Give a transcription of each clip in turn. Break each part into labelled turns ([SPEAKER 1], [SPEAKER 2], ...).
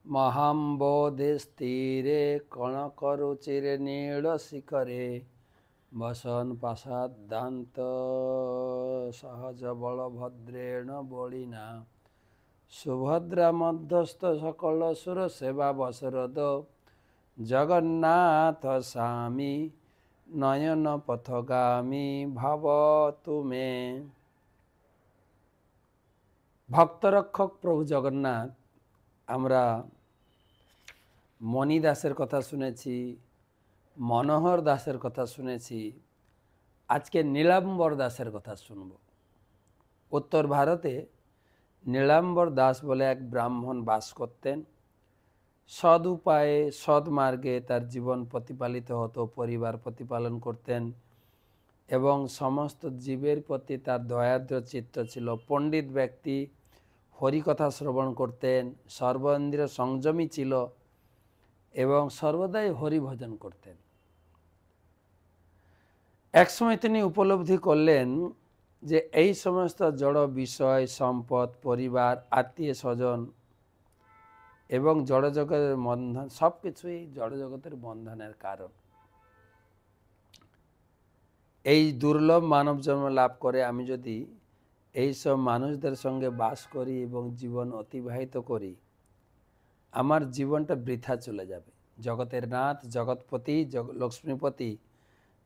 [SPEAKER 1] महाम्बोधि स्थिरे कणकरुचिरे नीलशिखरे वसन प्रसादान्त सहज बलभद्रेण बलिना सुभद्रा मध्यस्थ सकल सुर सेवा वसरद जगन्नाथ स्वामी नयन पथगामी भवतु मे। भक्तरक्षक प्रभु जगन्नाथ আমরা মণি দাসের কথা শুনেছি, মনোহর দাসের কথা শুনেছি, আজকে নীলাম্বর দাসের কথা শুনব। উত্তর ভারতে নীলাম্বর দাস বলে এক ব্রাহ্মণ বাস করতেন। সৎ উপায়ে সৎ মার্গে তার জীবন প্রতিপালিত হতো, পরিবার প্রতিপালন করতেন এবং সমস্ত জীবের প্রতি তার দয়ার্দ্র চিত্ত ছিল। পণ্ডিত ব্যক্তি, হরিকথা শ্রবণ করতেন, সর্বেন্দ্রিয় সংযমী ছিল এবং সর্বদাই হরিভজন করতেন। একসময় তিনি উপলব্ধি করলেন যে এই সমস্ত জড় বিষয়, সম্পদ, পরিবার, আত্মীয় স্বজন এবং জড়জগতের বন্ধন সব কিছুই জড়জগতের বন্ধনের কারণ। এই দুর্লভ মানব জন্ম লাভ করে আমি যদি এই সব মানুষদের সঙ্গে বাস করি এবং জীবন অতিবাহিত করি, আমার জীবনটা বৃথা চলে যাবে। জগতের নাথ, জগৎপতি, লক্ষ্মীপতি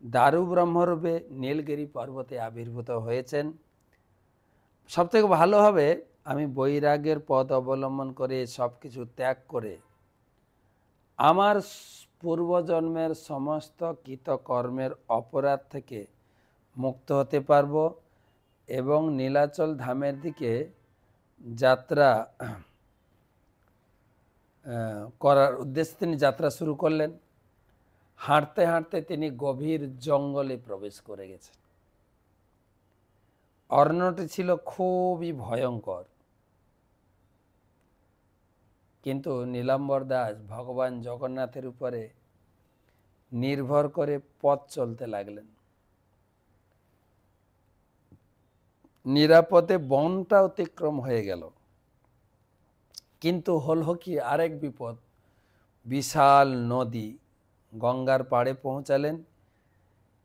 [SPEAKER 1] দারু ব্রহ্মরূপে নীলগিরি পর্বতে আবির্ভূত হয়েছেন। সবথেকে ভালো হবে আমি বৈরাগ্যের পথ অবলম্বন করে সব কিছু ত্যাগ করে আমার পূর্বজন্মের সমস্ত কৃতকর্মের অপরাধ থেকে মুক্ত হতে পারবো এবং নীলাচল ধামের দিকে যাত্রা করার উদ্দেশ্যে তিনি যাত্রা শুরু করলেন। হাঁটতে হাঁটতে তিনি গভীর জঙ্গলে প্রবেশ করে গেছেন। অরণ্যটি ছিল খুবই ভয়ঙ্কর, কিন্তু নীলাম্বর দাস ভগবান জগন্নাথের উপরে নির্ভর করে পথ চলতে লাগলেন। নিরাপদে বনটা অতিক্রম হয়ে গেল, কিন্তু হল কি আরেক বিপদ। বিশাল নদী, গঙ্গার পাড়ে পৌঁছালেন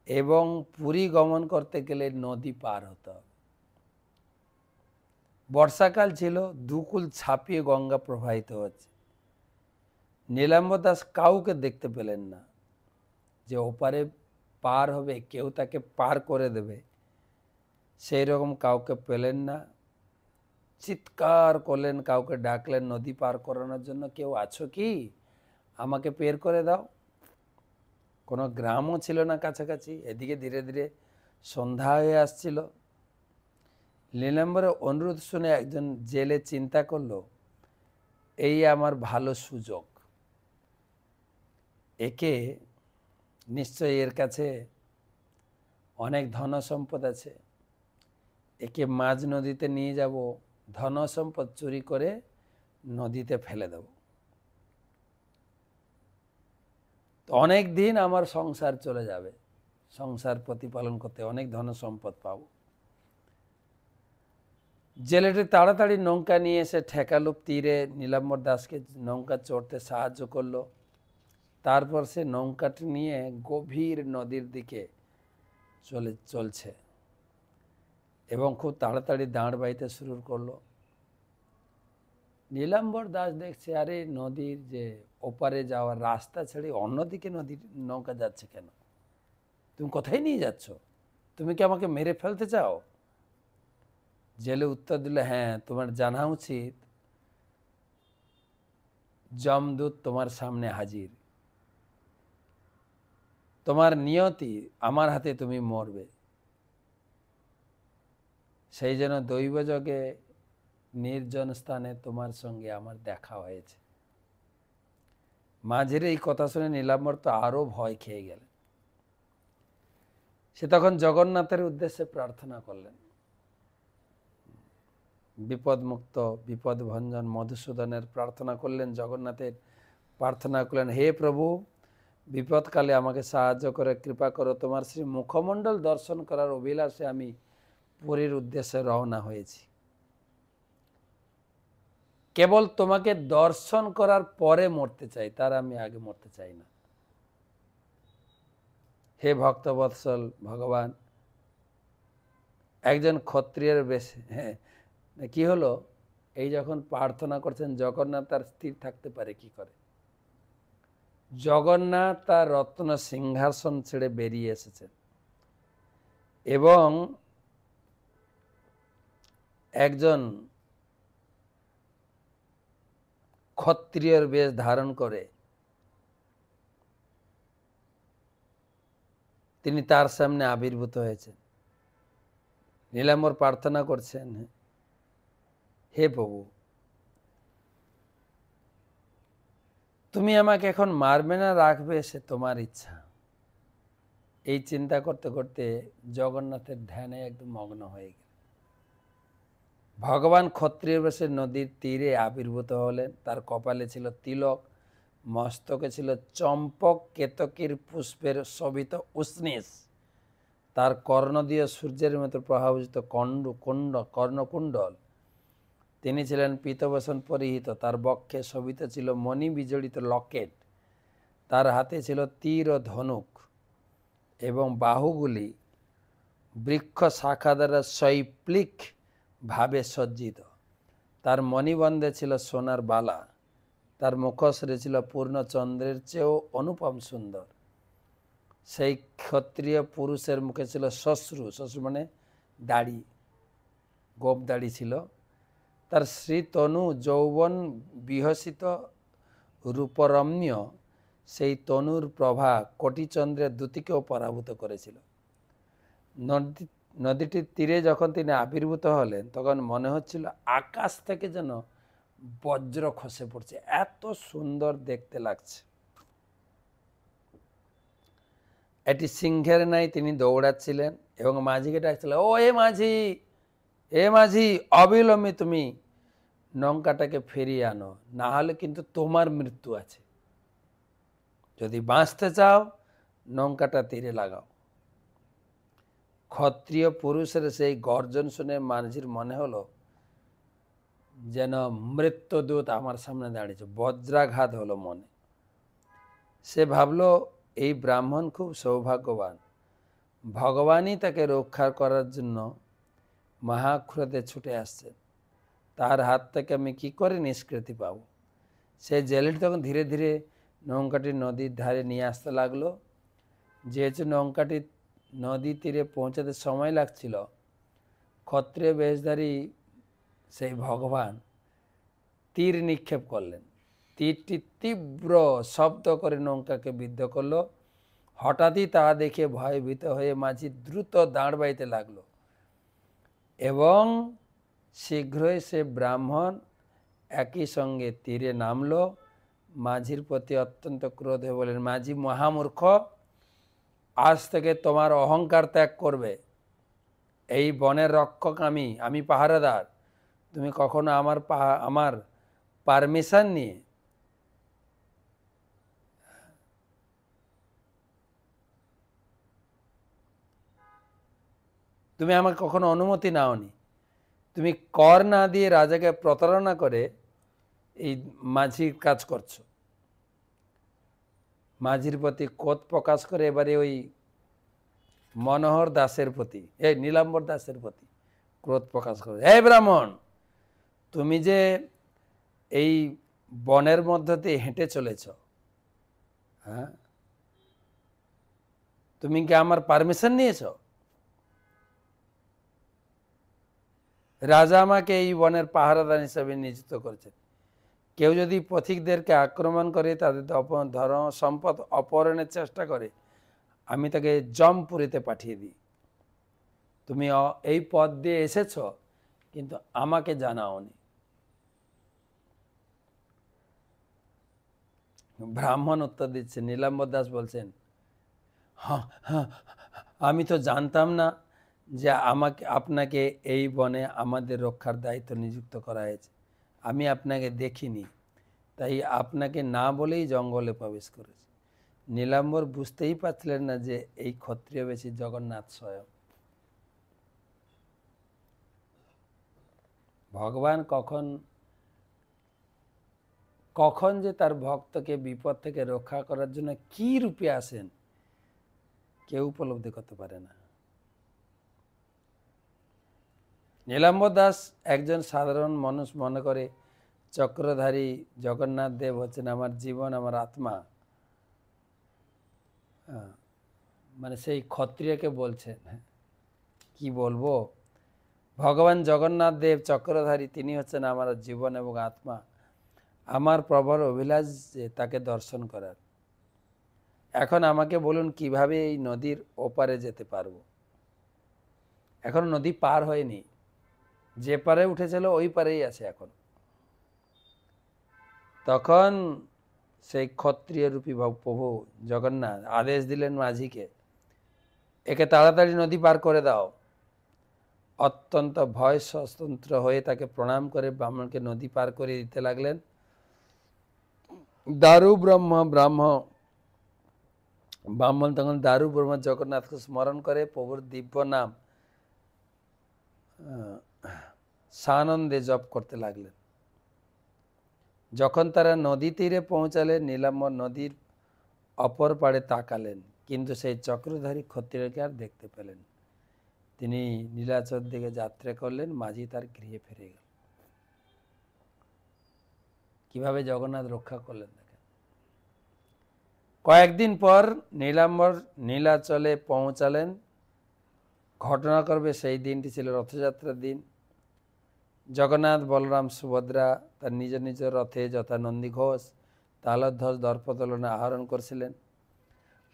[SPEAKER 1] এবং পুরী গমন করতে গেলে নদী পার হতে হবে। বর্ষাকাল ছিল, দুকুল ছাপিয়ে গঙ্গা প্রবাহিত হচ্ছে। নীলাম্বর দাস কাউকে দেখতে পেলেন না যে ওপারে পার হবে, কেউ তাকে পার করে দেবে, সেই রকম কাউকে পেলেন না। চিৎকার করলেন, কাউকে ডাকলেন নদী পার করানোর জন্য, কেউ আছো কি, আমাকে পের করে দাও। কোনো গ্রামও ছিল না কাছাকাছি। এদিকে ধীরে ধীরে সন্ধ্যা হয়ে আসছিল। নীলাম্বরের অনুরোধ শুনে একজন জেলে চিন্তা করলো, এই আমার ভালো সুযোগ, একে নিশ্চয়ই এর কাছে অনেক ধন সম্পদ আছে, একে মাঝ নদীতে নিয়ে যাব, ধন সম্পদ চুরি করে নদীতে ফেলে দেব, অনেক দিন আমার সংসার চলে যাবে, সংসার প্রতিপালন করতে অনেক ধন সম্পদ পাব। জেলেটি তাড়াতাড়ি নৌকা নিয়ে এসে ঠেকালো তীরে, নীলাম্বর দাসকে নৌকা চড়তে সাহায্য করলো। তারপর সে নৌকাটি নিয়ে গভীর নদীর দিকে চলছে এবং খুব তাড়াতাড়ি দাঁড় বাইতে শুরু করলো। নীলাম্বর দাস দেখছে, আরে নদীর যে ওপারে যাওয়ার রাস্তা ছেড়ে অন্যদিকে নদীর নৌকা যাচ্ছে কেন? তুমি কোথায় নিয়ে যাচ্ছ? তুমি কি আমাকে মেরে ফেলতে চাও? জেলে উত্তর দিল, হ্যাঁ, তোমার জানা উচিত যমদূত তোমার সামনে হাজির, তোমার নিয়তি আমার হাতে তুমি মরবে। সেই জন্য দৈবযোগে নির্জন স্থানে তোমার সঙ্গে আমার দেখা হয়েছে। মাঝের এই কথা শুনে নীলাম্বর তো আরো ভয় খেয়ে গেলেন। সে তখন জগন্নাথের উদ্দেশ্যে প্রার্থনা করলেন। বিপদমুক্ত, বিপদ ভঞ্জন মধুসূদনের প্রার্থনা করলেন, জগন্নাথের প্রার্থনা করলেন, হে প্রভু, বিপদকালে আমাকে সাহায্য করে কৃপা করো, তোমার শ্রী মুখমণ্ডল দর্শন করার অভিলাষে আমি পুরীর উদ্দেশ্যে রওনা হয়েছি। কেবল তোমাকে দর্শন করার পরে মরতে চাই, তার আমি আগে মরতে চাই না। হে ভক্তবৎসল ভগবান, একজন ক্ষত্রিয়ের বেশে কি হলো, এই যখন প্রার্থনা করছেন জগন্নাথ তার স্থির থাকতে পারে কি করে? জগন্নাথ তার রত্ন সিংহাসন ছেড়ে বেরিয়ে এসেছেন এবং একজন ক্ষত্রিয়ের বেশ ধারণ করে তিনি তার সামনে আবির্ভূত হয়েছেন। নীলাম্বর প্রার্থনা করছেন, হে প্রভু, তুমি আমাকে এখন মারবে না রাখবে সে তোমার ইচ্ছা। এই চিন্তা করতে করতে জগন্নাথের ধ্যানে একদম মগ্ন হয়ে গেল। ভগবান ক্ষত্রিয় বেশে নদীর তীরে আবির্ভূত হলেন। তার কপালে ছিল তিলক, মস্তকে ছিল চম্পক কেতকীর পুষ্পের শোভিত উষ্ণিস, তার কর্ণ দিয়ে সূর্যের মতো প্রভাবিত কর্ণকুণ্ডল। তিনি ছিলেন পীতবসন পরিহিত, তার বক্ষে শোভিত ছিল মণি বিজড়িত লকেট, তার হাতে ছিল তীর ও ধনুক এবং বাহুগুলি বৃক্ষ শাখা দ্বারা শৈপ্লিক ভাবে সজ্জিত। তার মণিবন্ধে ছিল সোনার বালা, তার মুখশ্রী ছিল পূর্ণচন্দ্রের চেয়েও অনুপম সুন্দর। সেই ক্ষত্রিয় পুরুষের মুখে ছিল শ্বশ্রু, শ্বশ্রু মানে দাড়ি, গোপ দাড়ি ছিল। তার শ্রীতনু যৌবন বিহসিত রূপরম্য, সেই তনুর প্রভা কোটিচন্দ্রের দ্যুতিকেও পরাভূত করেছিল। নদীটির তীরে যখন তিনি আবির্ভূত হলেন তখন মনে হচ্ছিল আকাশ থেকে যেন বজ্র খসে পড়ছে, এত সুন্দর দেখতে লাগছে। এটি সিংহের নাই তিনি দৌড়াচ্ছিলেন এবং মাঝিকে ডাকছিলেন, ও এ মাঝি, এ মাঝি, অবিলম্বে তুমি নৌকাটাকে ফিরিয়ে আনো, না হলে কিন্তু তোমার মৃত্যু আছে। যদি বাঁচতে চাও নৌকাটা তীরে লাগাও। ক্ষত্রিয় পুরুষের সেই গর্জন শুনে মাঝির মনে হলো যেন মৃত্যুদূত আমার সামনে দাঁড়িয়েছে, বজ্রাঘাত হলো মনে। সে ভাবলো এই ব্রাহ্মণ খুব সৌভাগ্যবান, ভগবানই তাকে রক্ষা করার জন্য মহাক্রোধে ছুটে আসছেন, তার হাত থেকে আমি কি করে নিষ্কৃতি পাব। সে জেলেটি তখন ধীরে ধীরে নৌকাটি নদীর ধারে নিয়ে আসতে লাগলো। যেহেতু নৌকাটি নদী তীরে পৌঁছাতে সময় লাগছিল, ক্ষত্রিয় বেশধারী সেই ভগবান তীর নিক্ষেপ করলেন। তীরটি তীব্র শব্দ করে নৌকাকে বিদ্ধ করলো। হঠাৎই তা দেখে ভয়ভীত হয়ে মাঝি দ্রুত দাঁড় বাইতে লাগলো এবং শীঘ্রই সে ব্রাহ্মণ একই সঙ্গে তীরে নামলো। মাঝির প্রতি অত্যন্ত ক্রোধ হয়ে বলেন, মাঝি মহামূর্খ, আজ থেকে তোমার অহংকার ত্যাগ করবে। এই বনের রক্ষক আমি পাহারাদার। তুমি কখনো আমার পারমিশন নিয়ে তুমি আমাকে কখনো অনুমতি নাওনি। তুমি কর না দিয়ে রাজাকে প্রতারণা করে এই মাঝির কাজ করছো। মাঝির প্রতি ক্রোধ প্রকাশ করে এবারে ওই মনোহর দাসের প্রতি, এই নীলাম্বর দাসের প্রতি ক্রোধ প্রকাশ করে, হে ব্রাহ্মণ, তুমি যে এই বনের মধ্যে দিয়ে হেঁটে চলেছ, হ্যাঁ, তুমি কি আমার পারমিশন নিয়েছ? রাজা আমাকে এই বনের পাহারাদার হিসাবে নিযুক্ত করেছেন। কেউ যদি পথিকদেরকে আক্রমণ করে, তাদের ধন সম্পদ অপহরণের চেষ্টা করে, আমি তাকে জমপুরীতে পাঠিয়ে দিই। তুমি এই পথ দিয়ে এসেছ কিন্তু আমাকে জানাওনি। ব্রাহ্মণ উত্তর দিচ্ছে, নীলাম্বর দাস বলছেন, হ্যাঁ হ্যাঁ, আমি তো জানতাম না যে আপনাকে এই বনে আমাদের রক্ষার দায়িত্ব নিযুক্ত করা হয়েছে। আমি আপনাকে দেখিনি, তাই আপনাকে না বলেই জঙ্গলে প্রবেশ করেছি। নীলাম্বর বুঝতেই পারছিলেন না যে এই ক্ষত্রিয় বেশি জগন্নাথ স্বয়ং। ভগবান কখন কখন যে তার ভক্তকে বিপদ থেকে রক্ষা করার জন্য কি রূপে আসেন কেউ উপলব্ধি করতে পারে না। নীলাম্বর দাস একজন সাধারণ মানুষ মনে করে চক্রধারী জগন্নাথ দেব হচ্ছেন আমার জীবন, আমার আত্মা। মানে সেই ক্ষত্রিয়কে বলছেন। কি বলবো, ভগবান জগন্নাথ দেব চক্রধারী, তিনি হচ্ছেন আমার জীবন এবং আত্মা। আমার প্রবল অভিলাষ যে তাকে দর্শন করার। এখন আমাকে বলুন কিভাবে এই নদীর ওপারে যেতে পারবো? এখন নদী পার হয়নি, যে পারে উঠেছিল ওই পারেই আছে এখন। তখন সেই ক্ষত্রিয় রূপী প্রভু জগন্নাথ আদেশ দিলেন মাঝিকে, একে তাড়াতাড়ি নদী পার করে দাও। অত্যন্ত ভয় স্বতন্ত্র হয়ে তাকে প্রণাম করে ব্রাহ্মণকে নদী পার করে দিতে লাগলেন। দারু ব্রাহ্মণ তখন দারু ব্রহ্ম জগন্নাথকে স্মরণ করে প্রভুর দিব্য নাম সানন্দে জপ করতে লাগলেন। যখন তারা নদী তীরে পৌঁছালেন, নীলাম্বর নদীর অপর পাড়ে তাকালেন, কিন্তু সেই চক্রধারী ক্ষত্রিয়কে আর দেখতে পেলেন। তিনি নীলাচল দিকে যাত্রা করলেন, মাঝি তার গৃহে ফিরে গেল। কিভাবে জগন্নাথ রক্ষা করলেন দেখেন। কয়েকদিন পর নীলাম্বর নীলাচলে পৌঁছালেন। ঘটনাক্রমে সেই দিনটি ছিল রথযাত্রার দিন। জগন্নাথ, বলরাম, সুভদ্রা তার নিজ নিজ রথে যথা নন্দীঘোষ, তালধ্বজ, দর্পদলনে আহরণ করছিলেন।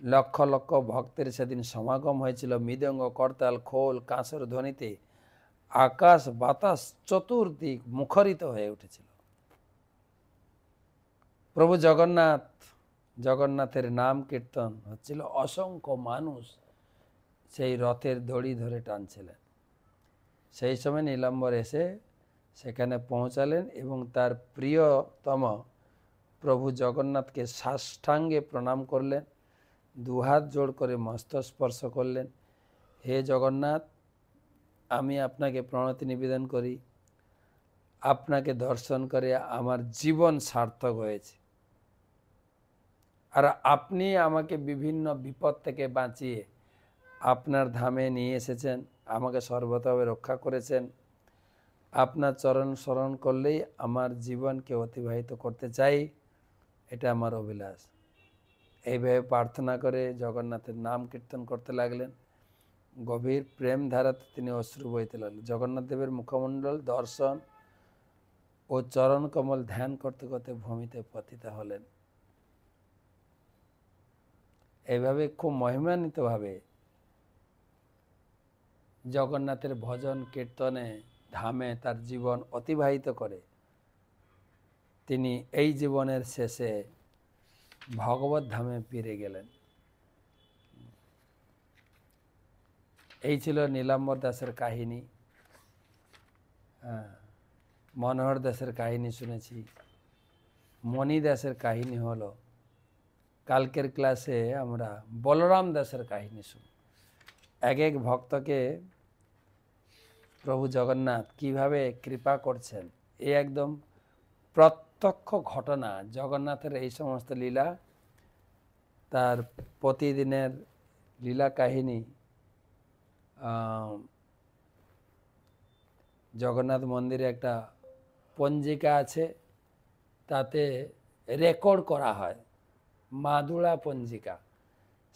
[SPEAKER 1] লক্ষ লক্ষ ভক্তের সেদিন সমাগম হয়েছিল। মৃদঙ্গ, করতাল, খোল, কাঁসর ধ্বনিতে আকাশ বাতাস চতুর্দিক মুখরিত হয়ে উঠেছিল। প্রভু জগন্নাথের নাম কীর্তন হচ্ছিল। অসংখ্য মানুষ সেই রথের দড়ি ধরে টানছিলেন। সেই সময় নীলাম্বর এসে সেখানে পৌঁছালেন এবং তার প্রিয়তম প্রভু জগন্নাথকে সাষ্টাঙ্গে প্রণাম করলেন, দুহাত জোড় করে মস্তক স্পর্শ করলেন। হে জগন্নাথ, আমি আপনাকে প্রণতি নিবেদন করি, আপনাকে দর্শন করে আমার জীবন সার্থক হয়েছে। আর আপনি আমাকে বিভিন্ন বিপদ থেকে বাঁচিয়ে আপনার ধামে নিয়ে এসেছেন, আমাকে সর্বতভাবে রক্ষা করেছেন। আপনার চরণ স্মরণ করলেই আমার জীবনকে অতিবাহিত করতে চাই, এটা আমার অভিলাষ। এইভাবে প্রার্থনা করে জগন্নাথের নাম কীর্তন করতে লাগলেন। গভীর প্রেম ধারাতে তিনি অশ্রু বইতে লাগলেন। জগন্নাথ দেবের মুখমণ্ডল দর্শন ও চরণ কমল ধ্যান করতে করতে ভূমিতে পতিত হলেন। এইভাবে খুব মহিমান্বিতভাবে জগন্নাথের ভজন কীর্তনে ধামে তার জীবন অতিবাহিত করে তিনি এই জীবনের শেষে ভগবত ধামে ফিরে গেলেন। এই ছিল নীলাম্বর দাসের কাহিনী। মনোহর দাসের কাহিনী শুনেছি, মণি দাসের কাহিনী হলো। কালকের ক্লাসে আমরা বলরাম দাসের কাহিনী শুনি। এক এক ভক্তকে প্রভু জগন্নাথ কিভাবে কৃপা করছেন, এই একদম প্রত্যক্ষ ঘটনা। জগন্নাথের এই সমস্ত লীলা, তার প্রতিদিনের লীলা কাহিনী জগন্নাথ মন্দিরে একটা পঞ্জিকা আছে, তাতে রেকর্ড করা হয়, মাদুড়া পঞ্জিকা।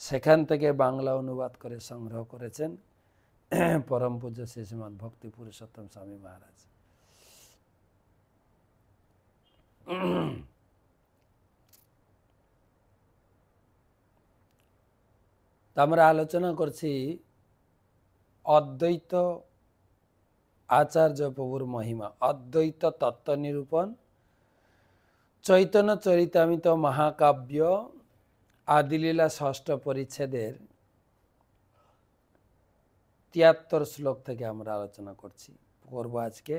[SPEAKER 1] সেখান থেকে বাংলা অনুবাদ করে সংগ্রহ করেছেন পরম পূজ্য শ্রী শ্রীমৎ ভক্তি পুরুষোত্তম স্বামী মহারাজ। তা আমরা আলোচনা করছি অদ্বৈত আচার্য প্রভুর মহিমা, অদ্বৈত তত্ত্ব নিরূপণ, চৈতন্য চরিতামৃত মহাকাব্য আদিলীলা ষষ্ঠ পরিচ্ছেদের ৭৩ শ্লোক থেকে আমরা আলোচনা করব আজকে।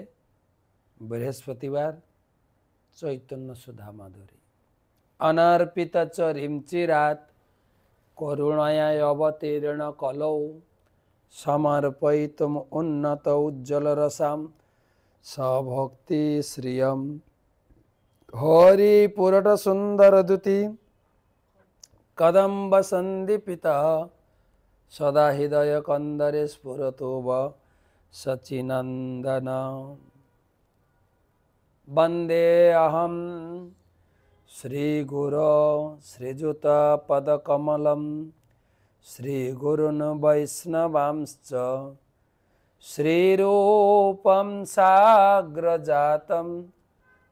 [SPEAKER 1] বৃহস্পতিবার, চৈতন্য সুধা মাধুরী। অনর্পিত চ রিমচিরাত করুণায় অবতীর্ণ কলৌ সমর্পয়িতুম উন্নত উজ্জ্বল রসাম সভক্তি শ্রিয়ম হরি পুরট সুন্দর দ্যুতি কদম্ব সন্দীপিত সদা হৃদয় কন্দরে স্ফুরতো সচিনন্দন বন্দে অহম শ্রীগুরো শ্রীযুতপদকমলম শ্রীগুরুন বৈষ্ণবাংশ্চ শ্রীরূপম সাগ্রজাতম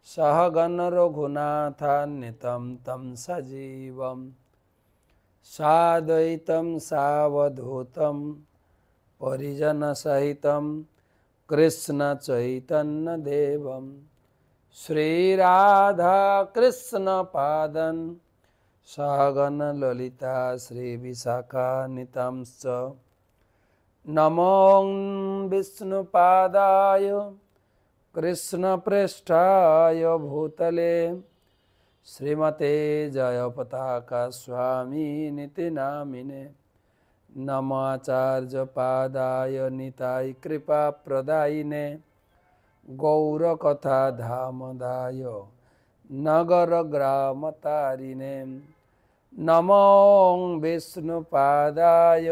[SPEAKER 1] सहगण रघुनाथान्वितं तं सजीवं साद्वैतं सावधूतं परिजनसहितं कृष्णचैतन्यदेवं श्रीराधाकृष्णपादं सहगण ललिता श्रीविशाखान्वितांश्च नमो विष्णुपादाय कृष्ण पृष्ठाय भूतले श्रीमते जय पताका स्वामी निति नामिने नमाचार्य पादाय निताय कृपा प्रदायिने गौरकथा धामदाय नगर ग्राम तारिणे नमो विष्णुपादाय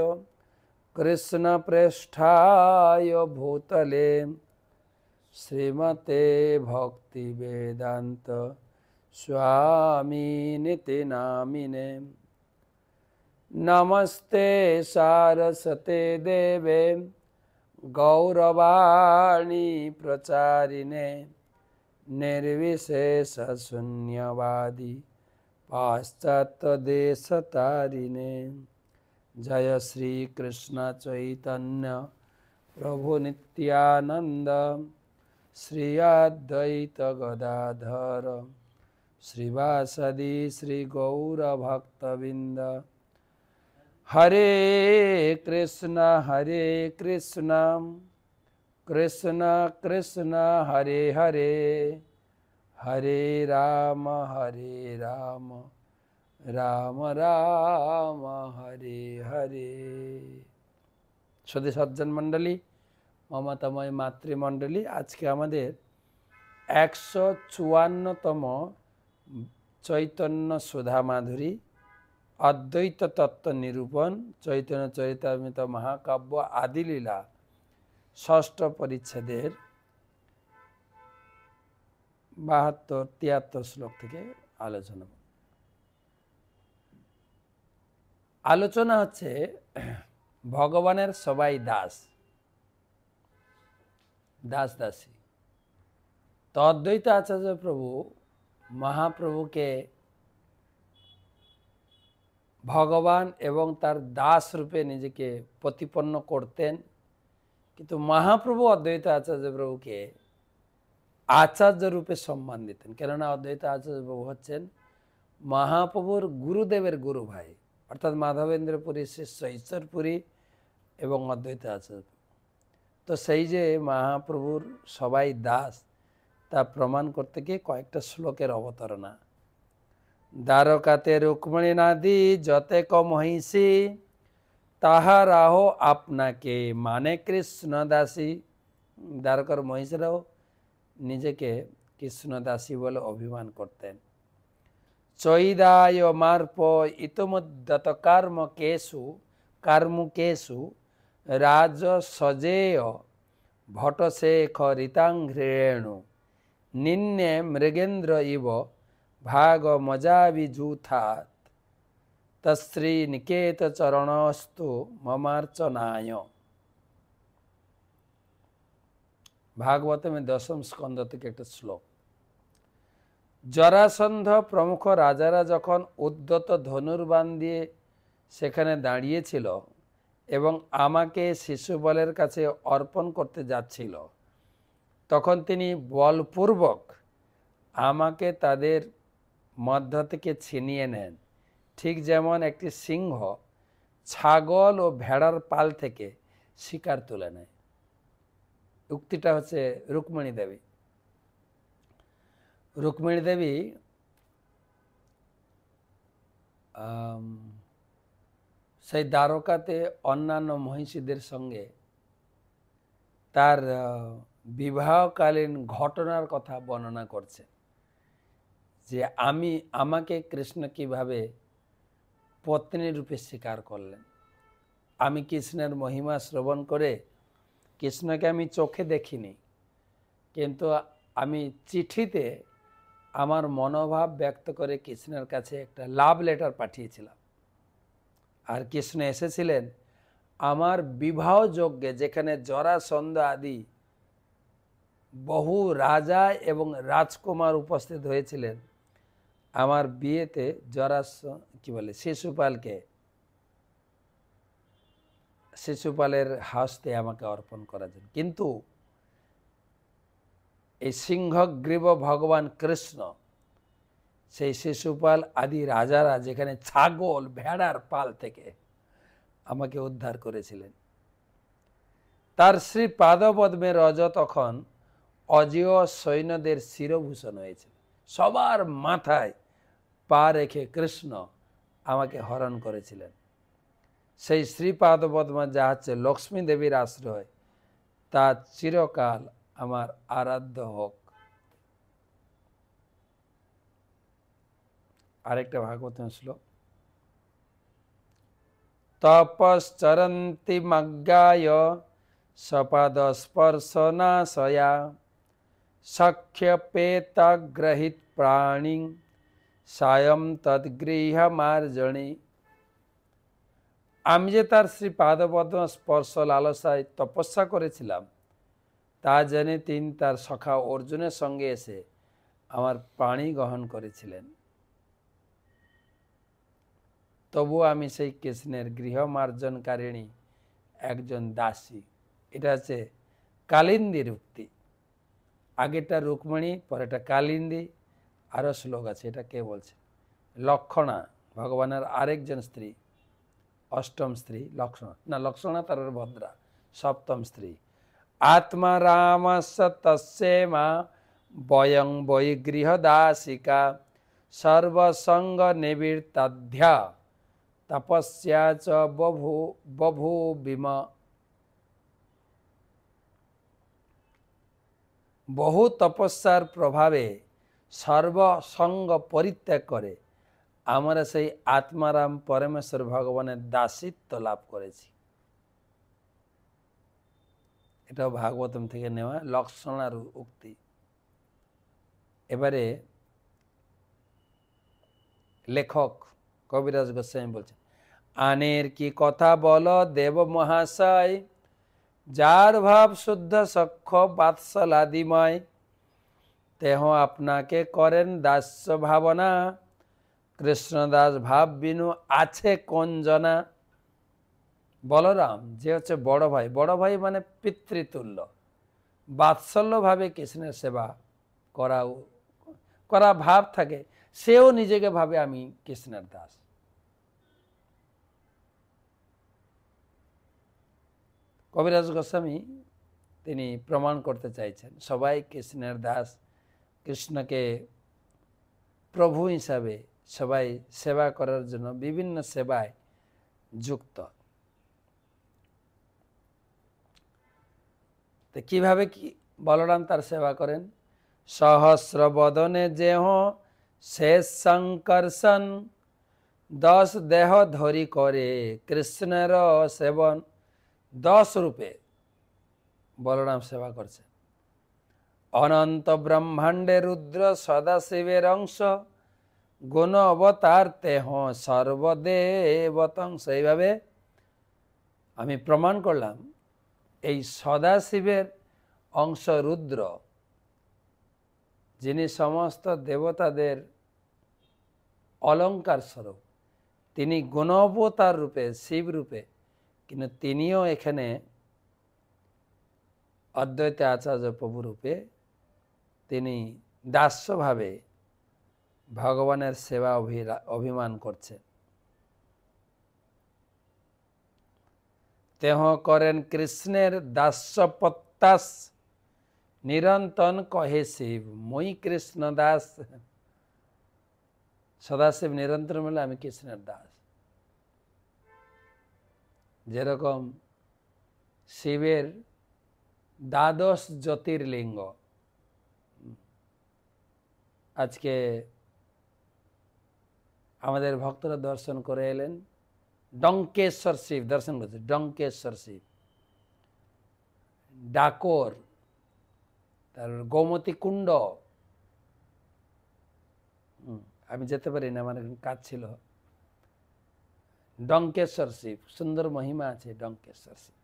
[SPEAKER 1] कृष्ण पृष्ठाय भूतले श्रीमते भक्ति वेदांत स्वामी निति नामिने नमस्ते सारस्वते देवे गौरवाणी प्रचारिणे निर्विशेष शून्यवादी पाश्चात्य देश तारिणे जय श्री कृष्ण चैतन्य प्रभु नित्यानंद श्री अद्वैत गदाधर श्रीवासदि श्री गौर भक्तबिंद हरे कृष्ण कृष्ण कृष्ण हरे हरे हरे राम राम राम हरे हरे। सदी सज्जन मंडली ममतामय मातृमंडली आज के आमादेर 154तम चैतन्य सुधा माधुरी अद्वैत तत्व निरूपण चैतन्य चरितामृत महाकाव्य आदिलीला षष्ठ परिच्छेदेर 72-73 श्लोक থেকে आलोचना হচ্ছে ভগবানের সবাই দাস दासी। तो अद्वैत आचार्य प्रभु महाप्रभु के भगवान एवं तार दास रूपे निजेके प्रतिपन्न करतें किन्तु महाप्रभु अद्वैत आचार्य प्रभु के आचार्य रूपे सम्मान दितें केनना अद्वैत आचार्य प्रभु हच्छेन महाप्रभुर गुरुदेवेर गुरु भाई अर्थात माधवेंद्रपुरी शिष्य ईश्वरपुरी एवं अद्वैत आचार्य। तो सही जे महाप्रभुर सबाई दास ता प्रमाण करते गিয়ে কয়েকটা শ্লোকের অবতারণা। দ্বারকাতে রুক্মিণী নাদি যতেক মহিষী তাহারাহ আপনাকে মানে কৃষ্ণ দাসী। দ্বারকার মহিষীরাও নিজেকে কৃষ্ণ দাসী বলে অভিমান করতেন। চৈদায় মার্প ইতমুদ্যত কার্মুকেষু राज सजेय भटशेखरितांघ्रेणु निन्ने मृगेन्द्र इव भाग मजाविजूथात् तस्श्री निकेत चरणस्तु ममार्चनाय। भागवत में 10ম स्कंद থেকে একটা শ্লোক। জরাসন্ধ প্রমুখ রাজারা যখন উদ্যত ধনুর্বাণ দিয়ে সেখানে দাঁড়িয়েছিল এবং আমাকে শিশুবলের কাছে অর্পণ করতে যাচ্ছিল তখন তিনি বলপূর্বক আমাকে তাদের মধ্য থেকে ছিনিয়ে নেন, ঠিক যেমন একটি সিংহ ছাগল ও ভেড়ার পাল থেকে শিকার তুলে নেয়। উক্তিটা হচ্ছে রুক্মিণী দেবী। রুক্মিণী দেবী সেই দ্বারকাতে অন্যান্য মহিষীদের সঙ্গে তার বিবাহকালীন ঘটনার কথা বর্ণনা করছে। যে আমাকে কৃষ্ণ কিভাবে পত্নী রূপে স্বীকার করলেন। আমি কৃষ্ণের মহিমা শ্রবণ করে কৃষ্ণকে আমি চোখে দেখিনি, কিন্তু আমি চিঠিতে আমার মনোভাব ব্যক্ত করে কৃষ্ণের কাছে একটা লাভ লেটার পাঠিয়েছিলাম। আর কৃষ্ণ এসেছিলেন আমার বিবাহ যজ্ঞে, যেখানে জরাসন্ধ আদি বহু রাজা এবং রাজকুমার উপস্থিত হয়েছিলেন। আমার বিয়েতে শিশুপালের হস্তে আমাকে অর্পণ করার জন্য। কিন্তু এই সিংহগ্রীব ভগবান কৃষ্ণ সেই শিশুপাল আদি রাজারা যেখানে ছাগল ভেড়ার পাল থেকে আমাকে উদ্ধার করেছিলেন। তার শ্রী পাদপদ্মে রজ তখন অজেয় সৈন্যদের শিরভূষণ হয়েছিল। সবার মাথায় পা রেখে কৃষ্ণ আমাকে হরণ করেছিলেন। সেই শ্রীপাদপদ্ম যা হচ্ছে লক্ষ্মী দেবীর আশ্রয়, তা চিরকাল আমার আরাধ্য হোক। আরেকটা ভাগবতম শ্লোক, তপশ্চরন্তি মজ্ঞায় সপাদ স্পর্শনাশয়া সখ্যপেতগ্রহিত প্রাণী সায়ম তদ্গৃহ মার্জনী। আমি যে তার শ্রী পাদপদ্ম স্পর্শ লালসায় তপস্যা করেছিলাম, তা জেনে তিনি তার সখা অর্জুনের সঙ্গে এসে আমার প্রাণী গ্রহণ করেছিলেন। তবু আমি সেই কৃষ্ণের গৃহমার্জনকারিণী একজন দাসী। এটা হচ্ছে কালিন্দীর উক্তি। আগেটা রুক্মিণী, পরেটা কালিন্দী। আরও শ্লোক আছে, এটা কে বলছে? লক্ষণা, ভগবানের আরেকজন স্ত্রী, অষ্টম স্ত্রী লক্ষণা, না লক্ষণা তার ভদ্রা, সপ্তম স্ত্রী। আত্মা রামস্য তস্যেমা বয়ং বৈ গৃহদাসিকা সর্বসঙ্গ নিবৃত্তাধ্যা তপস্যা চ বভূবিম। বহু তপস্যার প্রভাবে সর্বসঙ্গ পরিত্যাগ করে আমরা সেই আত্মারাম পরমেশ্বর ভগবানের দাসিত্ব লাভ করেছি। এটাও ভাগবতম থেকে নেওয়া লক্ষণার উক্তি। এবারে লেখক কবিরাজ গোস্বামী বলছেন, আনের কি কথা বলো দেব মহাশয়, যার ভাব শুদ্ধ সক্ষ বাৎসলাদিময়, তেহ আপনাকে করেন দাস্য ভাবনা, কৃষ্ণদাস ভাব বিনু আছে কোন জনা। বলরাম যে হচ্ছে বড় ভাই, বড় ভাই মানে পিতৃতুল্য, বাৎসল্যভাবে কৃষ্ণের সেবা করা ভাব থাকে, সেও নিজেকে ভাবে আমি কৃষ্ণের দাস। কবিরাজ গোস্বামী তিনি প্রমাণ করতে চাইছেন সবাই কৃষ্ণের দাস, কৃষ্ণকে প্রভু হিসাবে সবাই সেবা করার জন্য বিভিন্ন সেবায় যুক্ত। তো কিভাবে কি বলরাম তার সেবা করেন? সহস্র বদনে যেহ শেষ সংকর্ষণ, 10 দেহ ধরি করে কৃষ্ণের সেবন। 10 রূপে বলরাম সেবা করছে। অনন্ত ব্রহ্মাণ্ডে রুদ্র সদাশিবের অংশ, গুণ অবতার তেহ সর্বদেবতংশ। এইভাবে আমি প্রমাণ করলাম এই সদাশিবের অংশ রুদ্র, যিনি সমস্ত দেবতাদের অলঙ্কার স্বরূপ, তিনি গুণাবতার রূপে, শিব রূপে, কিন্তু তিনিও এখানে অদ্বৈত আচার্য প্রভু রূপে তিনি দাস্যভাবে ভগবানের সেবা অভিমান করছে। তেহ করেন কৃষ্ণের দাস্যপত্তাস, নিরন্তন কহে শিব মই কৃষ্ণ দাস। সদাশিব নিরন্তর বলে আমি কৃষ্ণের দাস। যেরকম শিবের 12 জ্যোতির্লিঙ্গ, আজকে আমাদের ভক্তরা দর্শন করে এলেন। ডঙ্কেশ্বর শিব দর্শন করছে, ডঙ্কেশ্বর শিব, ডাকর, তারপর গোমতী কুণ্ড। আমি যেতে পারি না, আমার এখন কাজ ছিল। ডঙ্কেশ্বর শিব, সুন্দর মহিমা আছে ডঙ্কেশ্বর শিব।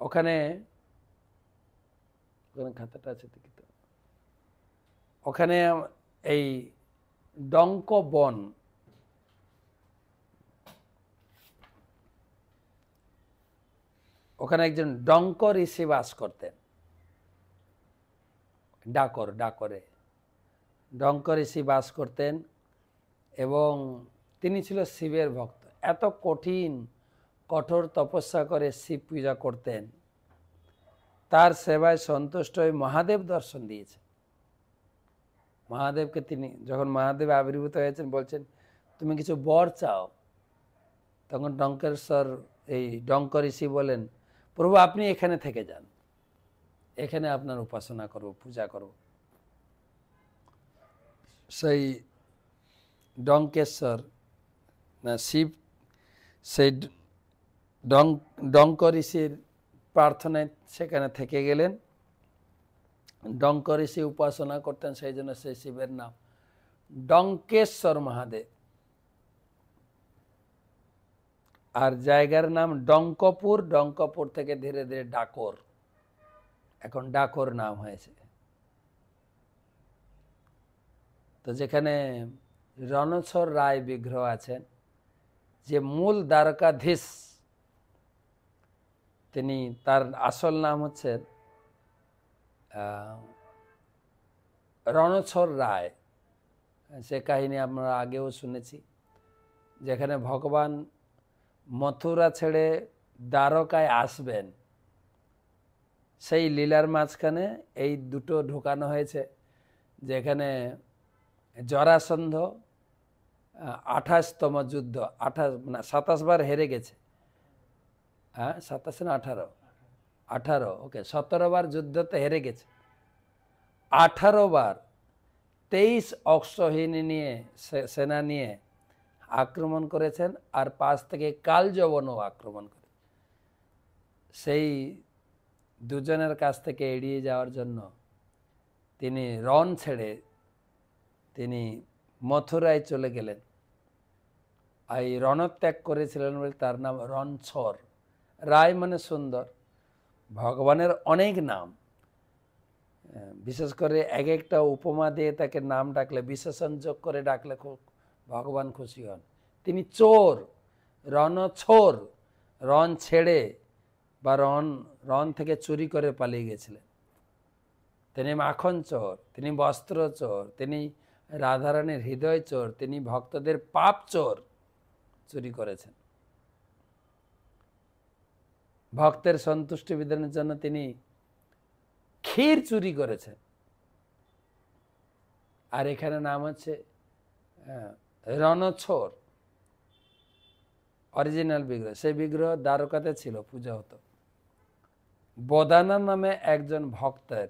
[SPEAKER 1] ওখানে খাতাটা আছে দেখি তো। ওখানে এই ডঙ্ক বন, ওখানে একজন ডঙ্ক ঋষি বাস করতেন। ডাকরে ডঙ্ক ঋষি বাস করতেন এবং তিনি ছিল শিবের ভক্ত। এত কঠোর তপস্যা করে শিব পূজা করতেন। তার সেবায় সন্তুষ্ট হয়ে মহাদেব দর্শন দিয়েছে। মহাদেবকে তিনি যখন মহাদেব আবির্ভূত হয়েছেন বলছেন তুমি কিছু বর চাও, তখন এই ডঙ্ক ঋষি বলেন প্রভু আপনি এখানে থেকে যান, এখানে আপনার উপাসনা করব, পূজা করব। সেই ডঙ্কেশ্বর না শিব সেই ডঙ্ক ঋষির প্রার্থনায় সেখানে থেকে গেলেন। ডঙ্ক ঋষি উপাসনা করতেন, সেই জন্য সেই শিবের নাম ডঙ্কেশ্বর মহাদেব। আর জায়গার নাম ডঙ্কপুর, ডঙ্কপুর থেকে ধীরে ধীরে ডাকর, এখন ডাকর নাম হয়েছে। তো যেখানে রণছর রায় বিগ্রহ আছেন, যে মূল দ্বারকাধীশ, তিনি তার আসল নাম হচ্ছে রণছর রায়। সে কাহিনী আমরা আগেও শুনেছি, যেখানে ভগবান মথুরা ছেড়ে দ্বারকায় আসবেন, সেই লীলার মাঝখানে এই দুটো ঢোকানো হয়েছে। যেখানে জরাসন্ধ 28তম যুদ্ধ, 27 বার হেরে গেছে। হ্যাঁ 27 না 18, ওকে 17 বার যুদ্ধতে হেরে গেছে। 18 বার 23 অশ্বহিনী নিয়ে সেনা নিয়ে আক্রমণ করেছেন, আর পাশ থেকে কালযবনও আক্রমণ করে। সেই দুজনের কাছ থেকে এড়িয়ে যাওয়ার জন্য তিনি রণ ছেড়ে তিনি মথুরায় চলে গেলেন। এই রণত্যাগ করেছিলেন বলে তার নাম রণছর রায়, মানে সুন্দর। ভগবানের অনেক নাম, বিশেষ করে এক একটা উপমা দিয়ে তাকে নাম ডাকলে, বিশেষণ যোগ করে ডাকলে খুব ভগবান খুশি হন। তিনি চোর, রণছোর, রণ ছেড়ে বা রণ থেকে চুরি করে পালিয়ে গেছিলেন। তিনি মাখন চোর, তিনি বস্ত্র চোর, তিনি রাধারানীর হৃদয় চোর, তিনি ভক্তদের পাপ চোর, চুরি করেছেন। ভক্তের সন্তুষ্টি বিধানের জন্য তিনি ক্ষীর চুরি করেছেন। আর এখানে নাম হচ্ছে রণছোর, অরিজিনাল বিগ্রহ। সেই বিগ্রহ দ্বারকাতে ছিল, পূজা হতো। বদানা নামে একজন ভক্তের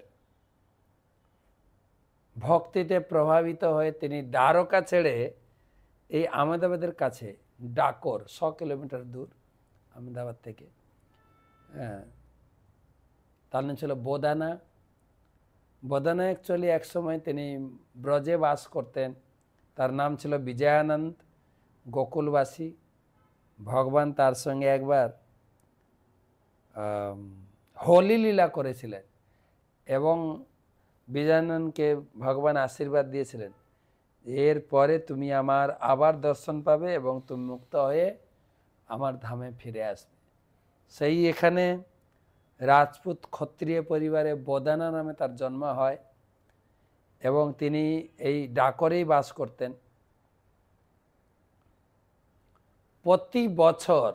[SPEAKER 1] ভক্তিতে প্রভাবিত হয়ে তিনি দ্বারকা ছেড়ে এই আহমেদাবাদের কাছে ডাকর, 100 কিলোমিটার দূর আহমেদাবাদ থেকে, তার নাম ছিল বদানা। বদানা অ্যাকচুয়ালি একসময় তিনি ব্রজে বাস করতেন। তার নাম ছিল বিজয়ানন্দ, গোকুলবাসী। ভগবান তার সঙ্গে একবার হোলি লীলা করেছিলেন এবং বিজয়ানন্দকে ভগবান আশীর্বাদ দিয়েছিলেন, এরপরে তুমি আমার আবার দর্শন পাবে এবং তুমি মুক্ত হয়ে আমার ধামে ফিরে আসবে। সেই এখানে রাজপুত ক্ষত্রিয় পরিবারে বদানা নামে তার জন্ম হয় এবং তিনি এই ডাকরেই বাস করতেন। প্রতি বছর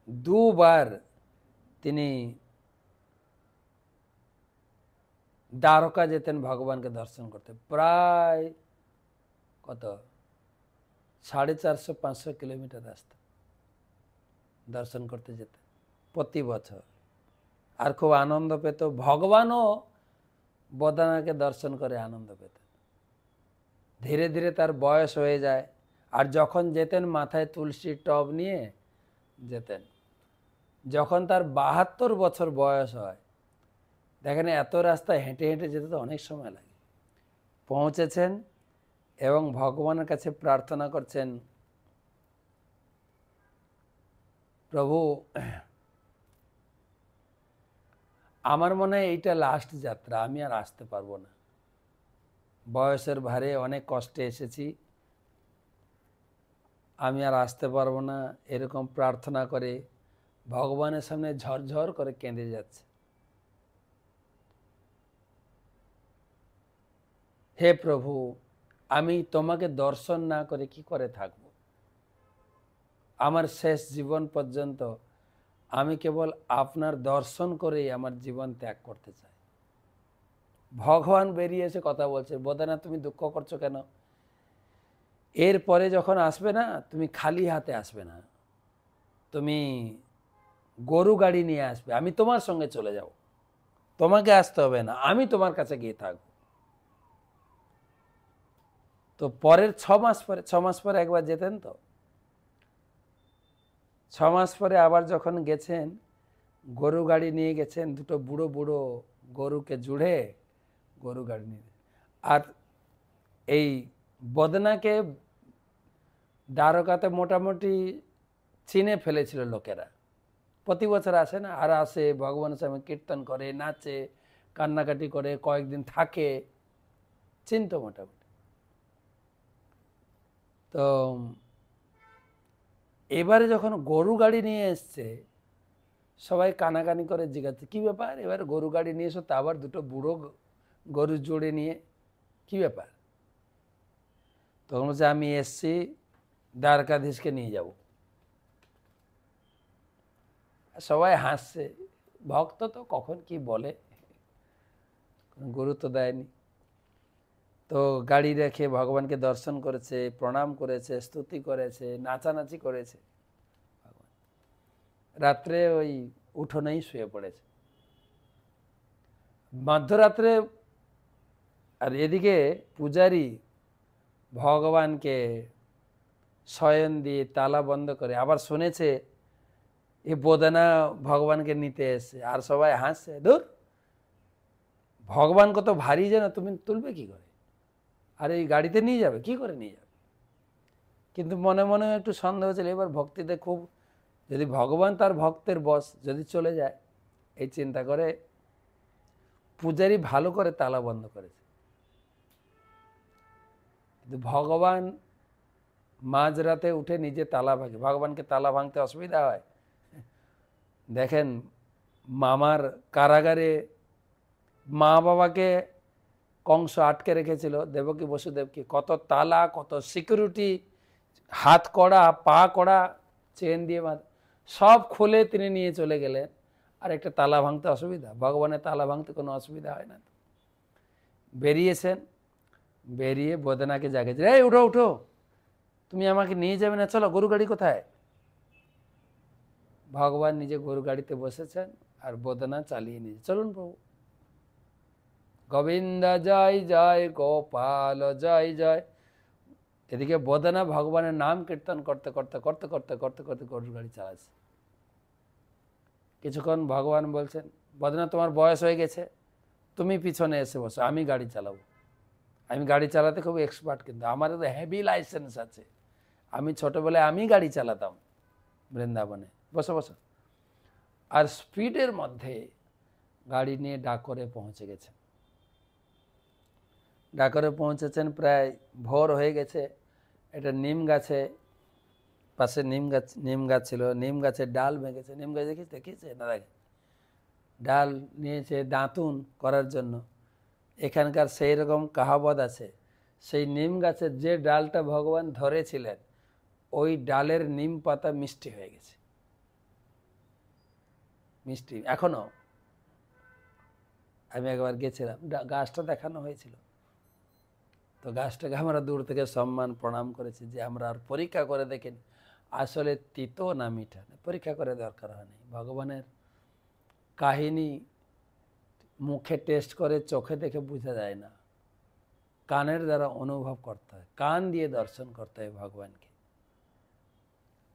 [SPEAKER 1] 2 বার তিনি দ্বারকা যেতেন ভগবানকে দর্শন করতে। প্রায় কত 450-500 কিলোমিটার রাস্তা দর্শন করতে যেতেন প্রতি বছর। আর খুব আনন্দ পেত, ভগবানও বদানাকে দর্শন করে আনন্দ পেতেন। ধীরে ধীরে তার বয়স হয়ে যায়। আর যখন যেতেন মাথায় তুলসীর টব নিয়ে যেতেন। যখন তার ৭২ বছর বয়স হয়, দেখেন এত রাস্তায় হেঁটে হেঁটে যেতে তো অনেক সময় লাগে। পৌঁছেছেন এবং ভগবানের কাছে প্রার্থনা করছেন, প্রভু আমার মনে হয় এইটা লাস্ট যাত্রা, আমি আর আসতে পারবো না, বয়সের ভারে অনেক কষ্টে এসেছি, আমি আর আসতে পারবো না। এরকম প্রার্থনা করে ভগবানের সামনে ঝরঝর করে কেঁদে যাচ্ছে। হে প্রভু, আমি তোমাকে দর্শন না করে কি করে থাকব? আমার শেষ জীবন পর্যন্ত আমি কেবল আপনার দর্শন করেই আমার জীবন ত্যাগ করতে চাই। ভগবান বেরিয়ে এসে কথা বলছে, বোধনা তুমি দুঃখ করছো কেন? এরপরে যখন আসবে না, তুমি খালি হাতে আসবে না, তুমি গরু গাড়ি নিয়ে আসবে, আমি তোমার সঙ্গে চলে যাব, তোমাকে আসতে হবে না, আমি তোমার কাছে গিয়ে থাকব। তো পরের 6 মাস পরে একবার যেতেন, তো 6 মাস পরে আবার যখন গেছেন, গরু গাড়ি নিয়ে গেছেন, দুটো বুড়ো বুড়ো গরুকে জুড়ে গরু গাড়ি নিয়ে। আর এই বদনাকে দ্বারকাতে মোটামুটি চিনে ফেলেছিল লোকেরা। প্রতি বছর আসে না, আর আসে, ভগবানের সামনে কীর্তন করে, নাচে, কান্নাকাটি করে, কয়েকদিন থাকে, চিনত মোটামুটি। তো এবারে যখন গরু গাড়ি নিয়ে এসছে, সবাই কানাকানি করে জিজ্ঞাসা, কী ব্যাপার, এবার গরু গাড়ি নিয়ে এসো, তা আবার দুটো বুড়ো গরু জোড়ে নিয়ে, কী ব্যাপার? তখন বলছে, আমি এসছি দ্বারকাধীশকে নিয়ে যাব। সবাই হাসছে, ভক্ত তো কখন কি বলে, কোনো গুরুত্ব দেয়নি। তো গাড়ি রেখে ভগবানকে দর্শন করেছে, প্রণাম করেছে, স্তুতি করেছে, নাচানাচি করেছে। রাত্রে ওই উঠোনেই শুয়ে পড়েছে মধ্যরাত্রে। আর এদিকে পূজারী ভগবানকে শয়ন দিয়ে তালা বন্ধ করে আবার শুনেছে এ বোধনা ভগবানকে নিতে এসছে, আর সবাই হাসছে, ধুর, ভগবান কত ভারী যেন, তুমি তুলবে কি করে, আর এই গাড়িতে নিয়ে যাবে, কি করে নিয়ে যাবে? কিন্তু মনে মনে একটু সন্দেহ ছিল, এবার ভক্তিতে খুব, যদি ভগবান তার ভক্তের বশ, যদি চলে যায়, এই চিন্তা করে পূজারী ভালো করে তালা বন্ধ করেছে। কিন্তু ভগবান মাঝরাতে উঠে নিজে তালা ভাঙে। ভগবানকে তালা ভাঙতে অসুবিধা হয়। দেখেন, মামার কারাগারে মা বাবাকে কংস আটকে রেখেছিল, দেবকী বসুদেবকে, কত তালা, কত সিকিউরিটি, হাত কড়া, পা কড়া, চেন দিয়ে সব খুলে তিনি নিয়ে চলে গেলেন। আর একটা তালা ভাঙতে অসুবিধা? ভগবানের তালা ভাঙতে কোনো অসুবিধা হয় না। বেরিয়েছেন, বেরিয়ে বদনাকে জাগিয়েছে, এই উঠো উঠো, তুমি আমাকে নিয়ে যাবে না, চলো, গরু গাড়ি কোথায়? ভগবান নিজে গরু গাড়িতে বসেছেন আর বদনা চালিয়ে নিয়েছে, চলুন প্রভু। গোবিন্দ জয় জয়, গোপাল জয় জয়। এদিকে বদনা ভগবানের নাম কীর্তন করতে করতে করতে করতে করতে করতে গরুর গাড়ি চালাচ্ছে। কিছুক্ষণ ভগবান বলছেন, বদনা তোমার বয়স হয়ে গেছে, তুমি পিছনে এসে বসো, আমি গাড়ি চালাবো। আমি গাড়ি চালাতে খুব এক্সপার্ট, কিন্তু আমার তো হেভি লাইসেন্স আছে, আমি ছোটবেলায় আমি গাড়ি চালাতাম বৃন্দাবনে, বসো বসো। আর স্পিডের মধ্যে গাড়ি নিয়ে ডাকরে পৌঁছে গেছে। ডাকরে পৌঁছেছেন, প্রায় ভোর হয়ে গেছে। একটা নিম গাছে, পাশে নিম গাছ ছিল, নিম গাছের ডাল ভেঙেছে। নিম গাছ দেখিয়েছে না? দেখে ডাল নিয়েছে দাঁতুন করার জন্য। এখানকার সেই রকম কাহাবত আছে, সেই নিম গাছের যে ডালটা ভগবান ধরেছিলেন, ওই ডালের নিম পাতা মিষ্টি হয়ে গেছে, মিষ্টি এখনো। আমি একবার গেছিলাম, গাছটা দেখানো হয়েছিল, তো গাছটাকে আমরা দূর থেকে সম্মান প্রণাম করেছি, যে আমরা আর পরীক্ষা করে দেখেন আসলে তিতো না মিঠা, পরীক্ষা করে দরকার হয়নি। ভগবানের কাহিনী মুখে টেস্ট করে চোখে দেখে বোঝা যায় না। কানের দ্বারা অনুভব করতে হয়, কান দিয়ে দর্শন করতে হয় ভগবানকে।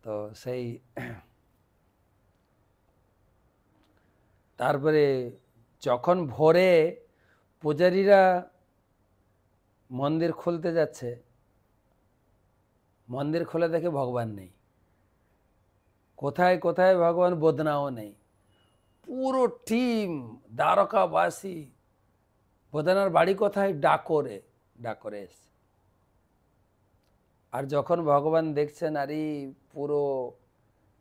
[SPEAKER 1] তো সেই তারপরে যখন ভোরে পূজারীরা মন্দির খুলতে যাচ্ছে, মন্দির খুলে দেখে ভগবান নেই। কোথায় কোথায় ভগবান, বদনাও নেই। পুরো টিম দ্বারকাবাসী, বদনার বাড়ি কোথায়, ডাকরে, ডাকরে এসছে। আর যখন ভগবান দেখছেন আরে পুরো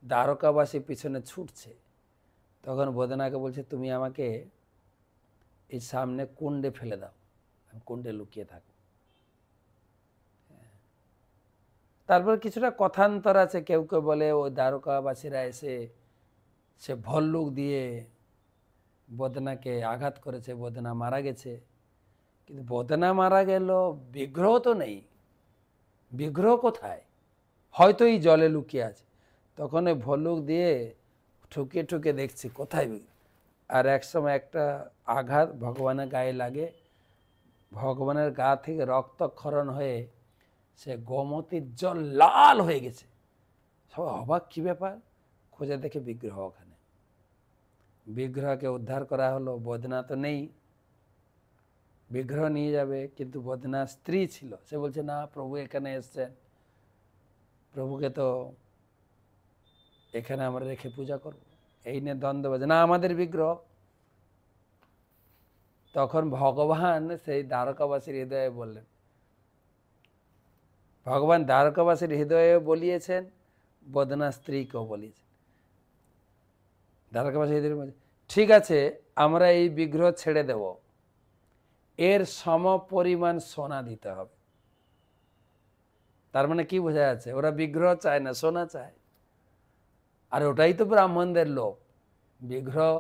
[SPEAKER 1] দ্বারকাবাসী পিছনে ছুটছে, তখন বদনাকে বলছে তুমি আমাকে এই সামনে কুণ্ডে ফেলে দাও, আমি কুণ্ডে লুকিয়ে থাকবো। তারপর কিছুটা কথান্তর আছে, কেউ কেউ বলে ওই দ্বারকাবাসীরা এসে সে ভল্লুক দিয়ে বদনাকে আঘাত করেছে, বদনা মারা গেছে। কিন্তু বদনা মারা গেল, বিগ্রহ তো নেই, বিগ্রহ কোথায়, হয়তো এই জলে লুকিয়ে আছে। তখন ওই ভল্লুক দিয়ে ঠুকে ঠুকে দেখছি কোথায়। আর একসময় একটা আঘাত ভগবানের গায়ে লাগে, ভগবানের গা থেকে রক্তক্ষরণ হয়ে সে গোমতীর জল লাল হয়ে গেছে। সব অবাক, কি ব্যাপার, খুঁজে দেখে বিগ্রহ ওখানে। বিগ্রহকে উদ্ধার করা হলো, বদনা তো নেই। বিগ্রহ নিয়ে যাবে, কিন্তু বদনার স্ত্রী ছিল, সে বলছে না প্রভু এখানে এসছেন, প্রভুকে তো এখানে আমরা রেখে পূজা করব। এই নিয়ে দ্বন্দ্ব বাজে, না আমাদের বিগ্রহ। তখন ভগবান সেই দ্বারকাবাসীর হৃদয়ে বললেন, ভগবান দ্বারকাবাসীর হৃদয়ে বলিয়েছেন, বদনার স্ত্রীকেও বলিয়েছেন। দ্বারকাবাসীর হৃদয়ে বলছে ঠিক আছে আমরা এই বিগ্রহ ছেড়ে দেব, এর সম পরিমাণ সোনা দিতে হবে। তার মানে কি বোঝা যাচ্ছে, ওরা বিগ্রহ চায় না, সোনা চায়। আর ওটাই তো ব্রাহ্মণদের লোক। বিগ্রহ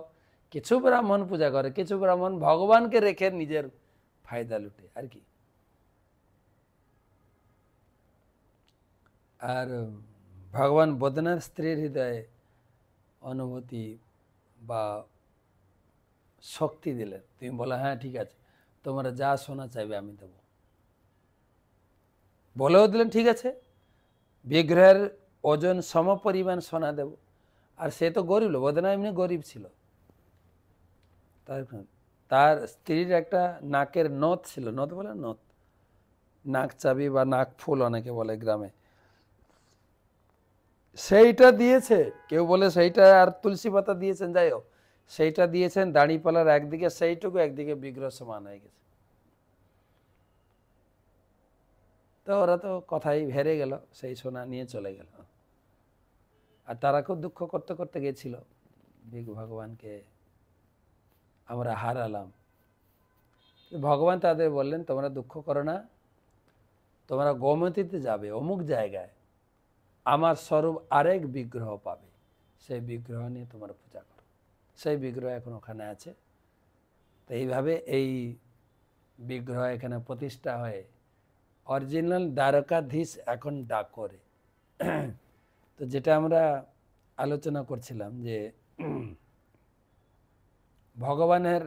[SPEAKER 1] কিছু ব্রাহ্মণ পূজা করে, কিছু ব্রাহ্মণ ভগবানকে রেখে নিজের ফায়দা লুটে আর কি। আর ভগবান বদনার স্ত্রীর হৃদয়ে অনুভূতি বা শক্তি দিলেন। তুমি বলো হ্যাঁ ঠিক আছে, তোমরা যা সোনা চাইবে আমি দেব। বলেও দিলেন ঠিক আছে, বিগ্রহের ওজন সম পরিমাণ সোনা দেব। আর সে তো গরিব লোক, বদনা এমনি গরিব ছিল। তার স্ত্রীর একটা নাকের নথ ছিল, নথ বলে নথ, নাক চাবি বা নাক ফুল অনেকে বলে গ্রামে, সেইটা দিয়েছে। কেউ বলে সেইটা আর তুলসী পাতা দিয়েছেন, যাই হোক সেইটা দিয়েছেন। দাঁড়িপালার একদিকে সেইটুকু, একদিকে বিগ্রহ সমান হয়ে গেছে। তো ওরা তো কথাই হেরে গেল, সেই সোনা নিয়ে চলে গেল। আর তারা খুব দুঃখ করতে করতে গেছিল, ভগবানকে আমরা হারালাম। ভগবান তাদের বললেন তোমরা দুঃখ করো না, তোমরা গোমতীতে যাবে, অমুক জায়গায় আমার স্বরূপ আরেক বিগ্রহ পাবে, সেই বিগ্রহ নিয়ে তোমরা পূজা করো। সেই বিগ্রহ এখন ওখানে আছে। তো এইভাবে এই বিগ্রহ এখানে প্রতিষ্ঠা হয়ে অরিজিনাল দ্বারকাধীশ এখন ডাকরে। তো যেটা আমরা আলোচনা করছিলাম যে ভগবানের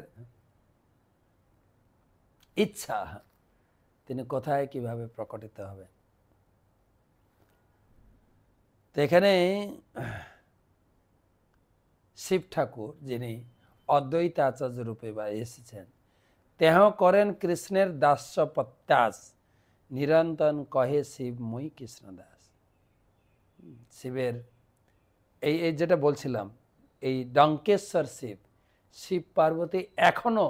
[SPEAKER 1] ইচ্ছা তিনি কোথায় কিভাবে প্রকটিত হবে। তো এখানে শিব ঠাকুর যিনি অদ্বৈত আচার্য রূপে বা এসেছেন, তেহ করেন কৃষ্ণের দাস্য প্রত্যাস, নিরন্তন কহে শিব মই কৃষ্ণ দাস। শিবের এই এই যেটা বলছিলাম, এই ডঙ্কেশ্বর শিব, শিব পার্বতী এখনো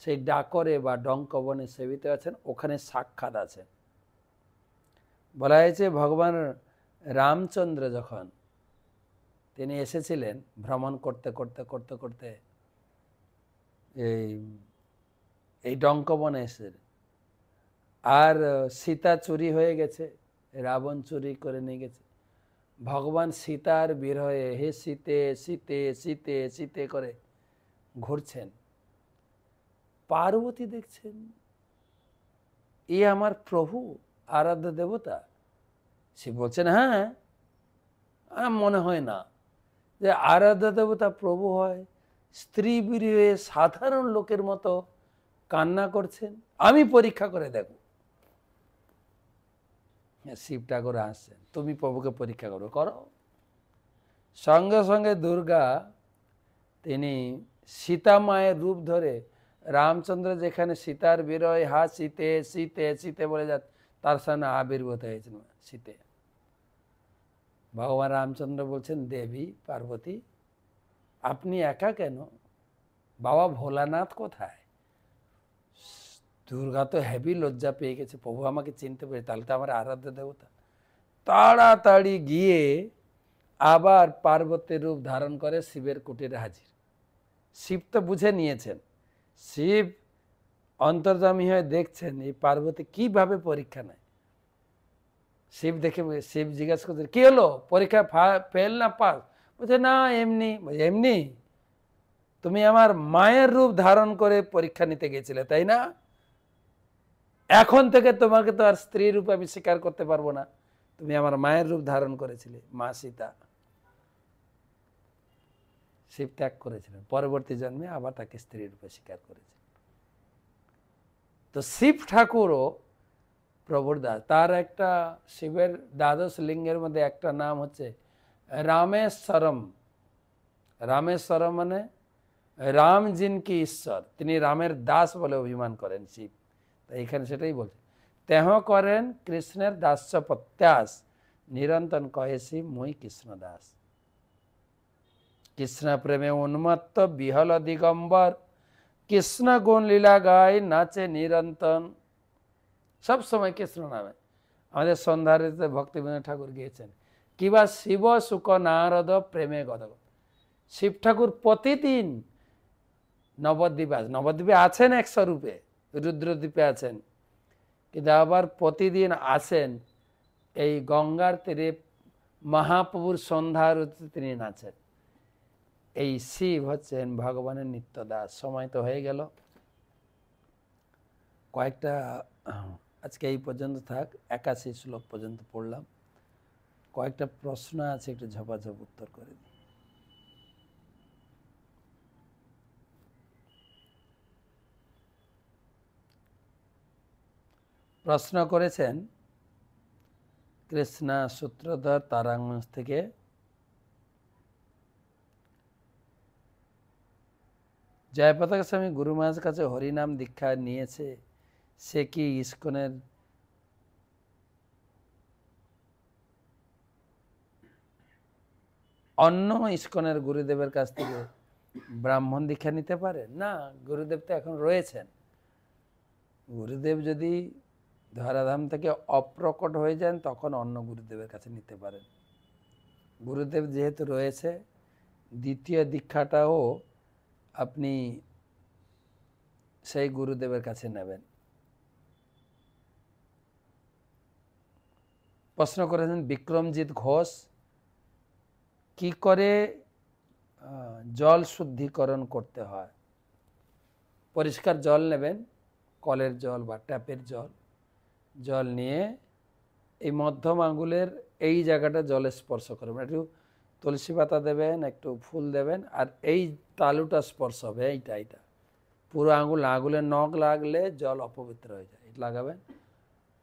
[SPEAKER 1] সেই ডাকরে বা ডঙ্কবনে সেবিত আছেন, ওখানে সাক্ষাৎ আছেন। বলা হয়েছে ভগবান রামচন্দ্র যখন তিনি এসেছিলেন ভ্রমণ করতে করতে করতে করতে এই ডঙ্কবনে এসে, আর সীতা চুরি হয়ে গেছে, রাবণ চুরি করে নিয়ে গেছে। ভগবান সীতার বিরহে হে সীতে সীতে সীতে সীতে করে ঘুরছেন। পার্বতী দেখছেন এ আমার প্রভু, আরাধ্য দেবতা। সে বলছেন হ্যাঁ, মনে হয় না যে আরাধ্য দেবতা প্রভু হয়, স্ত্রী বিরহে সাধারণ লোকের মতো কান্না করছেন, আমি পরীক্ষা করে দেখব। শিব ঠাকুর আসছেন, তুমি প্রভুকে পরীক্ষা করো, করো। সঙ্গে সঙ্গে দুর্গা তিনি সীতা মায়ের রূপ ধরে, রামচন্দ্র যেখানে সীতার বিরহে হা সীতে সীতে সীতে বলে যা, তার সামনে আবির্ভূত হয়েছেন সীতে। ভগবান রামচন্দ্র বলছেন, দেবী পার্বতী আপনি একা কেন, বাবা ভোলানাথ কোথায়? দুর্গা তো হেভি লজ্জা পেয়ে গেছে, প্রভু আমাকে চিনতে পেরে, তাহলে তো আমার আরাধ্য দেবতা। তাড়াতাড়ি গিয়ে আবার পার্বতীর রূপ ধারণ করে শিবের কুটিরে হাজির। শিব তো বুঝে নিয়েছেন, শিব অন্তর্যামী হয়ে দেখছেন এই পার্বতী কিভাবে পরীক্ষা নেয়। শিব দেখে, শিব জিজ্ঞাসা করছে, কি হলো, পরীক্ষা ফেল না পাস? বলছে না এমনি। এমনি? তুমি আমার মায়ের রূপ ধারণ করে পরীক্ষা নিতে গেছিলে তাই না? এখন থেকে তোমাকে তো আর স্ত্রী রূপে আমি স্বীকার করতে পারবো না, তুমি আমার মায়ের রূপ ধারণ করেছিলে, মা সীতা। শিব ত্যাগ করেছিলেন, পরবর্তী জন্মে আবার তাকে স্ত্রী রূপে স্বীকার করেছে। তো শিব ঠাকুরও প্রভুর দাস। তার একটা শিবের দ্বাদশ লিঙ্গের মধ্যে একটা নাম হচ্ছে রামেশ্বরম। রামেশ্বরম মানে রাম জিনকি ঈশ্বর, তিনি রামের দাস বলে অভিমান করেন শিব। তাই এখানে সেটাই বলছে, তেহ করেন কৃষ্ণের দাস্য প্রত্যাস, নিরন্তন কহে শিব মুই কৃষ্ণ দাস। কৃষ্ণ প্রেমে উন্মত্ত বিহল দিগম্বর, কৃষ্ণ গুণ লীলা গায় নাচে নিরন্তন। সব সময় কৃষ্ণ নামে। আমাদের সন্ধ্যারিতে ভক্তিবিনোদ ঠাকুর গিয়েছেন, কিবা শিব সুখ নারদ প্রেমে গদ। শিব ঠাকুর প্রতিদিন নবদ্বীপে আছেন, নবদ্বীপে আছেন 100 রূপে, রুদ্রদ্বীপে আছেন, কিন্তু আবার প্রতিদিন আসেন এই গঙ্গার তীরে মহাপ্রভুর সন্ধ্যা আরতিতে তিনি নাচেন। এই শিব হচ্ছেন ভগবানের নিত্য দাস। সময় তো হয়ে গেল, কয়েকটা আজকে এই পর্যন্ত থাক, 81 শ্লোক পর্যন্ত পড়লাম। কয়েকটা প্রশ্ন আছে, একটু ঝপাঝপ উত্তর করে দিই। প্রশ্ন করেছেন কৃষ্ণা সূত্রধর তারাগঞ্জ থেকে, জয়পতাকা স্বামী গুরু মহারাজের কাছে হরিনাম দীক্ষা নিয়েছে, সে কি ইস্কনের অন্য ইস্কনের গুরুদেবের কাছ থেকে ব্রাহ্মণ দীক্ষা নিতে পারে? না, গুরুদেব তো এখন রয়েছেন। গুরুদেব যদি ধরাধাম থেকে অপ্রকট হয়ে যান তখন অন্য গুরুদেবের কাছে নিতে পারেন। গুরুদেব যেহেতু রয়েছে, দ্বিতীয় দীক্ষাটাও আপনি সেই গুরুদেবের কাছে নেবেন। প্রশ্ন করেছেন বিক্রমজিৎ ঘোষ, কি করে জল শুদ্ধিকরণ করতে হয়? পরিষ্কার জল নেবেন, কলের জল বা ট্যাপের জল। জল নিয়ে এই মধ্যম আঙ্গুলের এই জায়গাটা জলে স্পর্শ করবেন, একটু তুলসী পাতা দেবেন, একটু ফুল দেবেন, আর এই তালুটা স্পর্শ হবে, এইটা পুরো আঙ্গুল, আঙ্গুলের নখ লাগলে জল অপবিত্র হয়ে যায়, এটা লাগাবেন।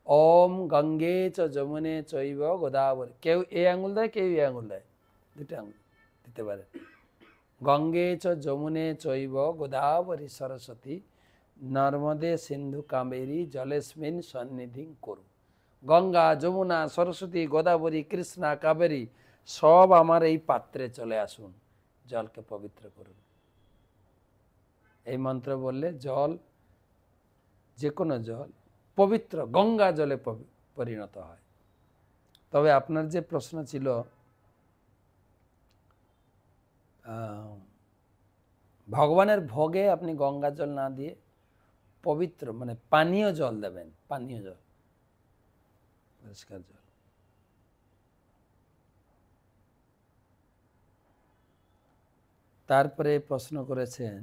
[SPEAKER 1] ওম গঙ্গে চ যমুনে চৈব গোদাবরী, কেউ এই আঙ্গুল দেয়, কেউ এই আঙ্গুল দেয়, দুটো আঙ্গুল দিতে পারেন। গঙ্গে চ যমুনে চৈব গোদাবরী সরস্বতী নর্মদে সিন্ধু কাবেরী জলেস্মিন সন্নিধি করু। গঙ্গা, যমুনা, সরস্বতী, গোদাবরী, কৃষ্ণা, কাবেরী সব আমার এই পাত্রে চলে আসুন, জলকে পবিত্র করুন। এই মন্ত্র বললে জল, যে কোনো জল পবিত্র গঙ্গা জলে পরিণত হয়। তবে আপনার যে প্রশ্ন ছিল ভগবানের ভোগে আপনি গঙ্গা জল না দিয়ে পবিত্র মানে পানীয় জল দেবেন, পানীয় জল, পরিষ্কার জল। তারপরে প্রশ্ন করেছেন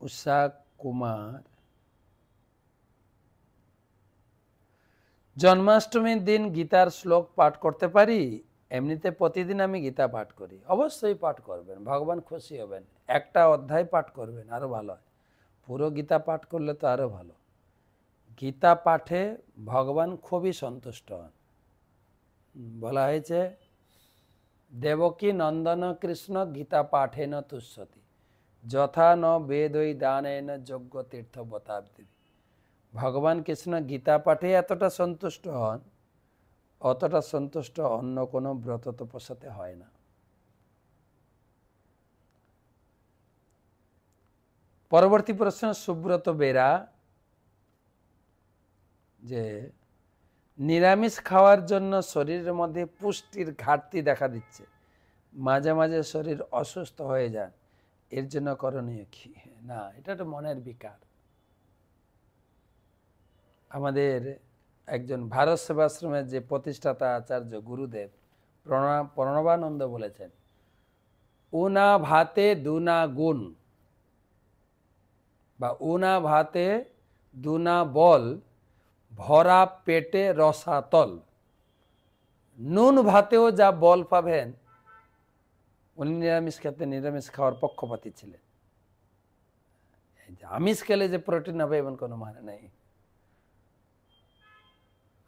[SPEAKER 1] উষা কুমার, জন্মাষ্টমীর দিন গীতার শ্লোক পাঠ করতে পারি? এমনিতে প্রতিদিন আমি গীতা পাঠ করি, অবশ্যই পাঠ করবেন, ভগবান খুশি হবেন। একটা অধ্যায় পাঠ করবেন, আরও ভালো হয়। পুরো গীতা পাঠ করলে তো আরও ভালো। গীতা পাঠে ভগবান খুবই সন্তুষ্ট হন। বলা হয়েছে দেবকী নন্দন কৃষ্ণ গীতা পাঠেন তুষ্যতি যথা ন বেদই দানেন যজ্ঞ তীর্থ বতাব্দি। ভগবান কৃষ্ণ গীতা পাঠে এতটা সন্তুষ্ট হন, অতটা সন্তুষ্ট অন্য কোনো ব্রত তপস্যাতে হয় না। পরবর্তী প্রশ্ন সুব্রত বেরা, যে নিরামিষ খাওয়ার জন্য শরীরের মধ্যে পুষ্টির ঘাটতি দেখা দিচ্ছে, মাঝে মাঝে শরীর অসুস্থ হয়ে যায়, এর জন্য করণীয় কি? না, এটা তো মনের বিকার। আমাদের একজন ভারত সেবাশ্রমের যে প্রতিষ্ঠাতা আচার্য গুরুদেব প্রণবানন্দ বলেছেন, উনা ভাতে দুনা গুণ বা উনা ভাতে দুনা বল, ভরা পেটে রসাতল। নুন ভাতেও যা বল পাবেন, উনি নিরামিষ খেতে নিরামিষ খাওয়ার পক্ষপাতী ছিলেন। আমিষ খেলে যে প্রোটিন হবে এমন কোনো মানে নেই।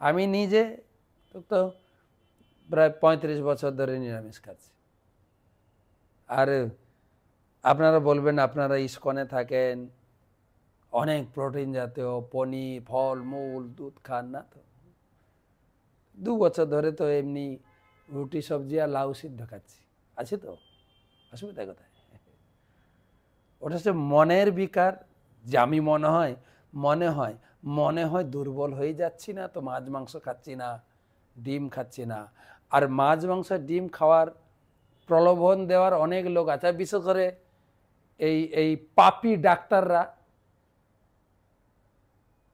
[SPEAKER 1] আমি নিজে তো প্রায় 35 বছর ধরে নিরামিষ খাচ্ছি। আর আপনারা বলবেন আপনারা ইস্কনে থাকেন, অনেক প্রোটিন জাতীয় পনির, ফল মূল, দুধ খান না। তো 2 বছর ধরে তো এমনি রুটি সবজি আর লাউ সিদ্ধ খাচ্ছি, আছে তো অসুবিধা কোথায়? ওটা হচ্ছে মনের বিকার। যে আমি মনে হয় দুর্বল হয়ে যাচ্ছি না, তো মাছ মাংস খাচ্ছি না, ডিম খাচ্ছি না। আর মাছ মাংস ডিম খাওয়ার প্রলোভন দেওয়ার অনেক লোক আছে, বিশেষ করে এই পাপী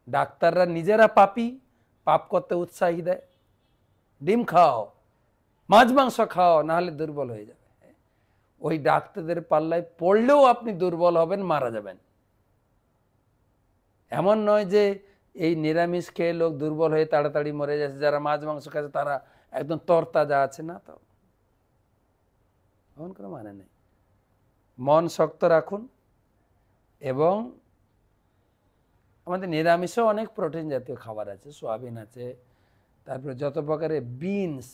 [SPEAKER 1] ডাক্তাররা নিজেরা পাপী, পাপ করতে উৎসাহী দেয়। ডিম খাও, মাছ মাংস খাও, নাহলে দুর্বল হয়ে যাবে। ওই ডাক্তারদের পাল্লায় পড়লেও আপনি দুর্বল হবেন, মারা যাবেন। এমন নয় যে এই নিরামিষ খেয়ে লোক দুর্বল হয়ে তাড়াতাড়ি মরে যাচ্ছে, যারা মাছ মাংস খাচ্ছে তারা একদম তরতাজা আছে না। তো এমন কোনো মানে নেই। মন শক্ত রাখুন। এবং আমাদের নিরামিষেও অনেক প্রোটিন জাতীয় খাবার আছে, সোয়াবিন আছে, তারপরে যত প্রকারের বিনস,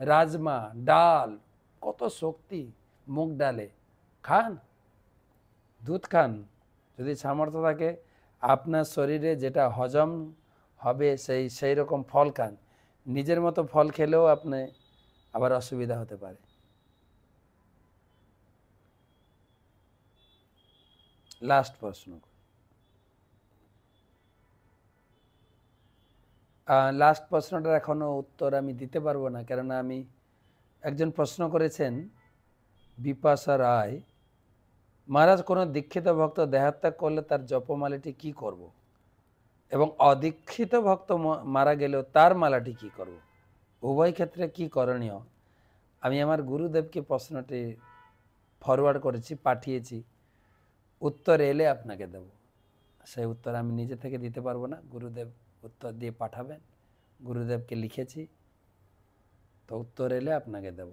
[SPEAKER 1] রাজমা, ডাল, কত শক্তি মুগ ডালে। খান, দুধ খান, যদি সামর্থ্য থাকে আপনার শরীরে যেটা হজম হবে সেই রকম ফল খান। নিজের মতো ফল খেলেও আপনি আবার অসুবিধা হতে পারে। লাস্ট প্রশ্ন, লাস্ট প্রশ্নটার এখনো উত্তর আমি দিতে পারবো না, কেননা আমি একজন প্রশ্ন করেছেন বিপাশা রায়, মহারাজ কোনো দীক্ষিত ভক্ত দেহাত্যাগ করলে তার জপমালাটি কি করব, এবং অদীক্ষিত ভক্ত মারা গেলেও তার মালাটি কি করব, উভয় ক্ষেত্রে কি করণীয়? আমি আমার গুরুদেবকে প্রশ্নটি ফরওয়ার্ড করেছি, পাঠিয়েছি। উত্তর এলে আপনাকে দেব। সেই উত্তর আমি নিজে থেকে দিতে পারবো না, গুরুদেব উত্তর দিয়ে পাঠাবেন। গুরুদেবকে লিখেছি, তো উত্তর এলে আপনাকে দেব।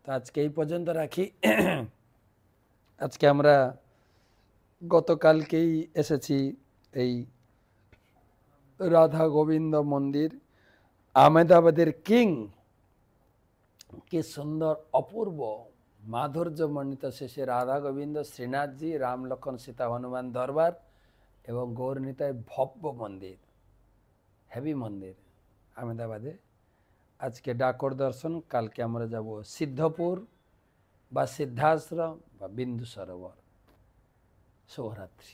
[SPEAKER 1] তো আজকে এই পর্যন্ত রাখি। আজকে আমরা গতকালকেই এসেছি এই রাধা গোবিন্দ মন্দির, আহমেদাবাদের কিং। কি সুন্দর অপূর্ব মাধুর্যমণ্ডিত শেষে রাধা গোবিন্দ, শ্রীনাথজি, রাম লক্ষণ সীতা হনুমান দরবার এবং গৌরনীতায় ভব্য মন্দির, হেভি মন্দির আহমেদাবাদে। আজকে ডাকর দর্শন, কালকে আমরা যাব সিদ্ধপুর বা সিদ্ধাশ্রম বা বিন্দু সরোবর। শুভরাত্রি।